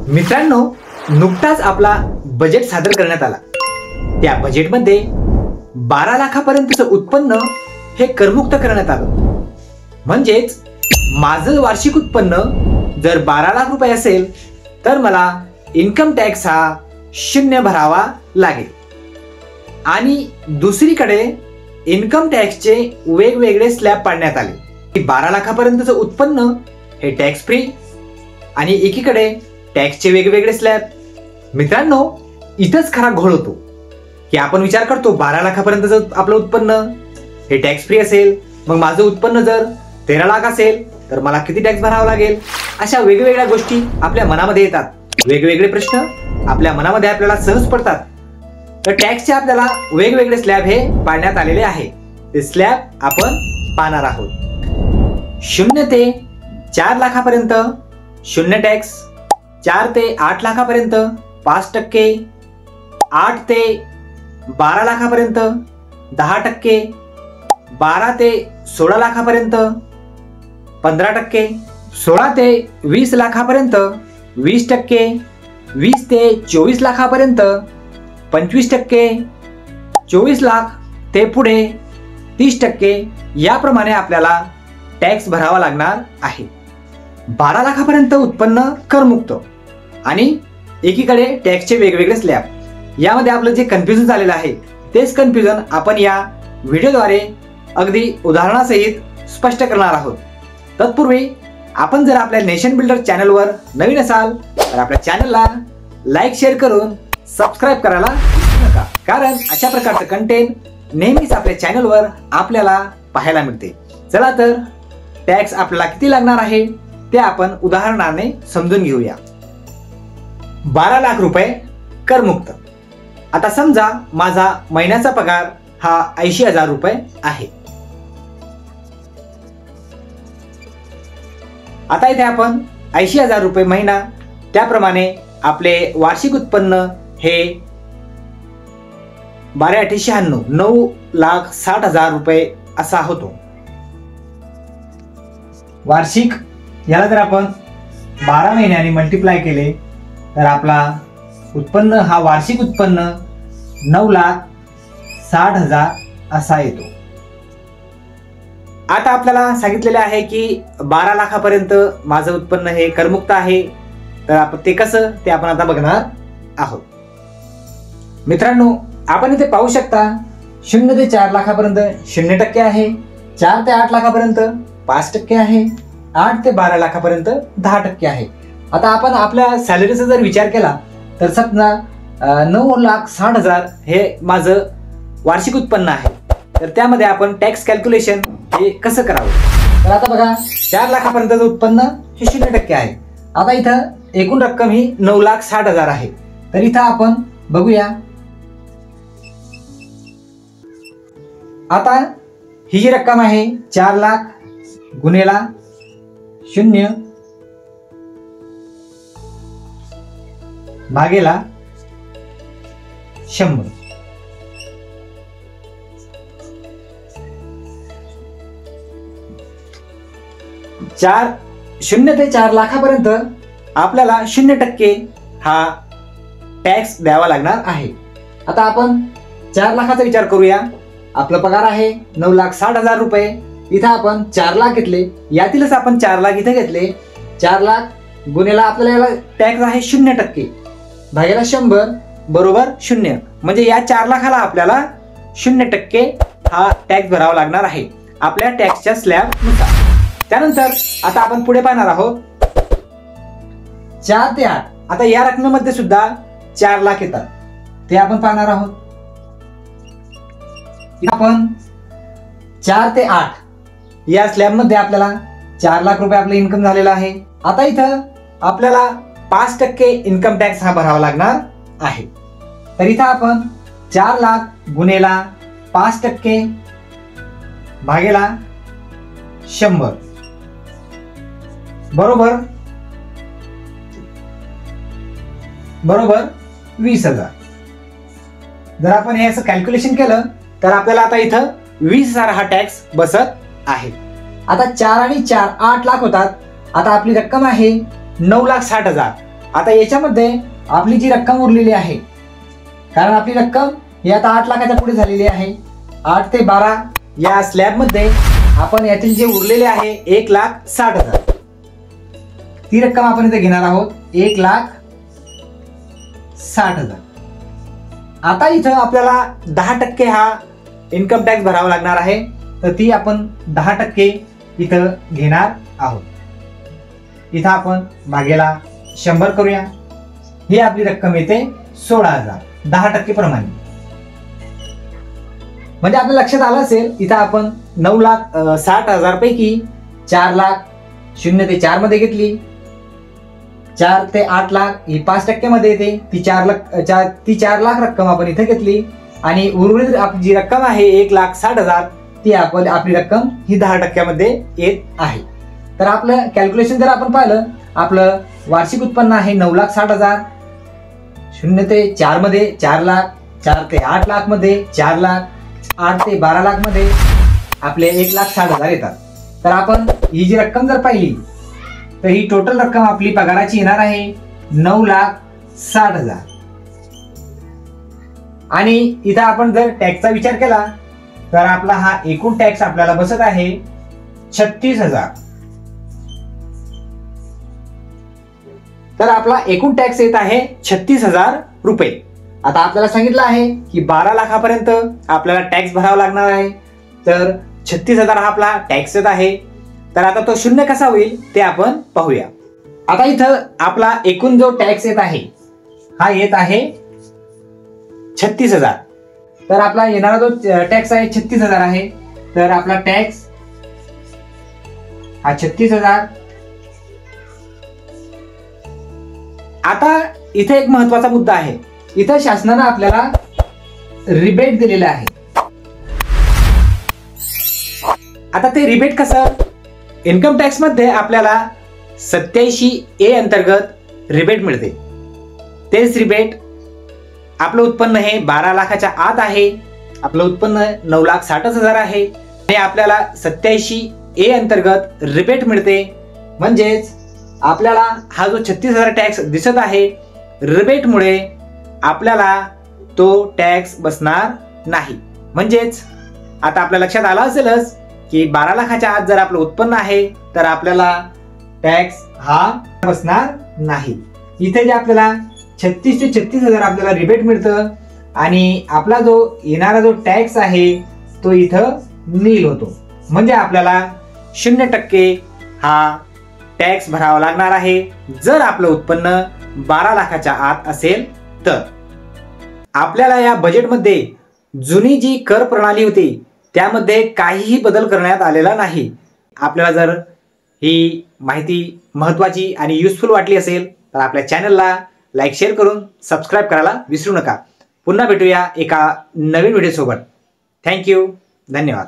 मित्रांनो, नुकताच आपला बजेट सादर करण्यात आला। त्या बजेटमध्ये 12 लाखापर्यंतचं उत्पन्न हे करमुक्त करण्यात आलं। म्हणजेच माझं वार्षिक उत्पन्न जर 12 लाख रुपये असेल तर मला इन्कम टॅक्स हा 0 भरावा लागेल। आणि दुसरीकडे इन्कम टॅक्सचे वेगवेगळे स्लॅब पाडण्यात आले। 12 लाखापर्यंतचं उत्पन्न हे टॅक्स फ्री आणि एकीकडे टॅक्सचे वेगवेगळे स्लॅब। मित्रांनो, इथंच खरा घोळ होतो की आपण विचार करतो 12 लाखापर्यंतचं आपलं उत्पन्न हे टॅक्स फ्री असेल, मग माझं उत्पन्न जर 13 लाख असेल तर मला किती टॅक्स भरावा लागेल। अशा वेगवेगळ्या गोष्टी आपल्या मनामध्ये येतात, वेगवेगळे प्रश्न आपल्या मनामध्ये आपल्याला सहज पडतात। तर टॅक्सचे आपल्याला वेगवेगळे स्लॅब हे पाडण्यात आलेले आहे। ते स्लॅब आपण पाहणार आहोत। 0 ते 4 लाखापर्यंत 0 टॅक्स, 4 ते 8 लाखापर्यंत 5%, 8 ते 12 लाखापर्यंत 10%, 12 ते 16 लाखापर्यंत 15%, 16 ते 20 लाखापर्यंत 20%, 20 ते 24 लाखापर्यंत 25%, 24 लाख ते पुढे 30%, याप्रमाणे आपल्याला टॅक्स भरावा लागणार आहे। 12 लाखापर्यंत उत्पन्न करमुक्त आणि एकीकडे टॅक्सचे वेगवेगळे स्लॅब। यामध्ये आपलं जे कन्फ्युजन झालेलं आहे तेच कन्फ्युजन आपण या व्हिडिओद्वारे अगदी उदाहरणासहित स्पष्ट करणार आहोत। तत्पूर्वी आपण जर आपल्या नेशन बिल्डर चॅनलवर नवीन असाल तर आपल्या चॅनलला लाईक शेअर करून सबस्क्राईब करायला विसरू नका, कारण अशा प्रकारचं कंटेंट नेहमीच आपल्या चॅनलवर आपल्याला पाहायला मिळते। चला तर टॅक्स आपल्याला किती लागणार आहे ते आपण उदाहरणाने समजून घेऊया। 12 लाख रुपये करमुक्त। आता समजा माझा महिन्याचा पगार हा 80,000 रुपये आहे। आता इथे आपण 80,000 रुपये महिना, त्याप्रमाणे आपले वार्षिक उत्पन्न हे 12×8=96, 9,60,000 रुपये असा होतो वार्षिक। याला जर आपण 12 महिन्यांनी मल्टिप्लाय केले तर आपला उत्पन्न हा वार्षिक उत्पन्न 9,60,000 असा येतो। आता आपल्याला सांगितलेले आहे की 12 लाखापर्यंत माझं उत्पन्न हे करमुक्त आहे, तर आपण ते कसं ते आपण आता बघणार आहोत। मित्रांनो, आपण इथे पाहू शकता 0 ते 4 लाखापर्यंत 0% आहे, 4 ते 8 लाखापर्यंत 5% आहे, 8 ते 12 लाखापर्यंत 10% आहे। आता आपण आपल्या सॅलरीचा जर विचार केला तर समजा 9,60,000 हे माझं वार्षिक उत्पन्न आहे, तर त्यामध्ये आपण टॅक्स कॅल्क्युलेशन हे कसं करावं। तर आता बघा, 4 लाखापर्यंतचं उत्पन्न हे 0% आहे। आता इथं एकूण रक्कम ही 9,60,000 आहे, तर इथं आपण बघूया। आता ही जी रक्कम आहे 4 लाख गुणेला 0 भागेला 100। 0 ते 4 लाखापर्यंत आपल्याला 0% हा टॅक्स द्यावा लागणार आहे। आता आपण 4 लाखाचा विचार करूया। आपला पगार आहे 9,60,000 रुपये, इथं आपण 4 लाख घेतले, यातीलच आपण 4 लाख इथे घेतले। 4 लाख गुणेला आपल्याला टॅक्स आहे 0% भागेला 100 बरोबर 0, म्हणजे या 4 लाखाला आपल्याला 0% हा टॅक्स भरावा लागणार आहे आपल्या टॅक्सच्या स्लॅब नुसार। त्यानंतर आता आपण पुढे पाहणार आहोत 4 ते 8। आता या रकमेमध्ये सुद्धा 4 लाख येतात, ते आपण पाहणार आहोत। आपण 4 ते 8 या स्लॅब मध्ये आपल्याला 4 लाख रुपये आपलं इन्कम झालेलं आहे। आता इथं आपल्याला 5% इन्कम टॅक्स हा भरावा लागणार आहे, तर इथं आपण 4 लाख गुणेला 5% भागेला 100 बरोबर 20,000। जर आपण हे असं कॅल्क्युलेशन केलं तर आपल्याला आता इथं 20,000 हा टॅक्स बसत आहे। आता 4 आणि 4 8 लाख होतात। आता आपली रक्कम आहे 9,60,000, आता याच्यामध्ये आपली जी रक्कम उरलेली आहे, कारण आपली रक्कम ही आता 8 लाखाच्या पुढे झालेली आहे, 8 ते 12 या स्लॅबमध्ये आपण यातील जे उरलेले आहे 1,60,000, ती रक्कम आपण इथे घेणार आहोत 1,60,000. आता इथं आपल्याला 10% हा इन्कम टॅक्स भरावा लागणार आहे, तर ती आपण 10% इथं घेणार आहोत. इथं आपण मागेला 100 करूया. ही आपली रक्कम येते 16,000 10% प्रमाणे. म्हणजे आपल्या लक्षात आलं असेल, इथं आपण 9,60,000 पैकी 4 लाख 0 ते 4 मध्ये घेतली, 4 ते 8 लाख ही 5% मध्ये येते, ती 4 लाख रक्कम आपण इथे घेतली आणि उर्वरित आपली जी रक्कम आहे 1,60,000 ती आपली रक्कम ही 10% मध्ये येत आहे. तर आपलं कॅल्क्युलेशन जर आपण पाहिलं, आपलं वार्षिक उत्पन्न आहे 9,60,000, 0 ते 4 मध्ये 4 लाख, 4 ते 8 लाख मध्ये 4 लाख, 8 ते 12 लाख मध्ये आपले 1,60,000 येतात. तर आपण ही जी रक्कम जर पाहिली तर ही टोटल रक्कम आपली पगाराची येणार आहे 9,60,000. आणि इथं आपण जर टॅक्सचा विचार केला तर आपला हा एकूण टॅक्स आपल्याला बसत आहे 36,000. तर आपला एकूण टॅक्स येत आहे 36,000 रुपये. आता आपल्याला सांगितलं आहे की 12 लाखापर्यंत आपल्याला टॅक्स भरावा लागणार आहे, तर 36,000 हा आपला टॅक्स येत आहे. तर आता तो शून्य कसा होईल ते आपण पाहूया. आता इथं आपला एकूण जो टॅक्स येत आहे हा येत आहे 36,000. तर आपला येणारा जो टॅक्स आहे 36,000 आहे. तर आपला टॅक्स हा 36,000. आता इथे एक महत्वाचा मुद्दा आहे. इथं शासनानं आपल्याला रिबेट दिलेलं आहे. आता ते रिबेट कसं, इन्कम टॅक्स मध्ये आपल्याला 87A अंतर्गत रिबेट मिळते. तेच रिबेट आपलं उत्पन्न हे 12 लाखाच्या आत आहे, आपलं उत्पन्न 9,60,000 आहे, हे आपल्याला 87A अंतर्गत रिबेट मिळते. म्हणजेच आपल्याला हा जो 36,000 टॅक्स दिसत आहे, रिबेटमुळे आपल्याला तो टॅक्स बसणार नाही. म्हणजेच आता आपल्या लक्षात आलं असेलच की 12 लाखाच्या आत जर आपलं उत्पन्न आहे तर आपल्याला टॅक्स हा बसणार नाही. इथे जे आपल्याला 36 ते 36,000 आपल्याला रिबेट मिळतं आणि आपला जो येणारा जो टॅक्स आहे तो इथं नील होतो. म्हणजे आपल्याला 0% हा टॅक्स भरावा लागणार आहे जर आपलं उत्पन्न 12 लाखाच्या आत असेल तर. आपल्याला या बजेटमध्ये जुनी जी कर प्रणाली होती त्यामध्ये काहीही बदल करण्यात आलेला नाही. आपल्याला जर ही माहिती महत्त्वाची आणि युजफुल वाटली असेल तर आपल्या चॅनलला लाईक शेअर करून सबस्क्राईब करायला विसरू नका. पुन्हा भेटूया एका नवीन व्हिडिओ सोबत. थँक्यू. धन्यवाद.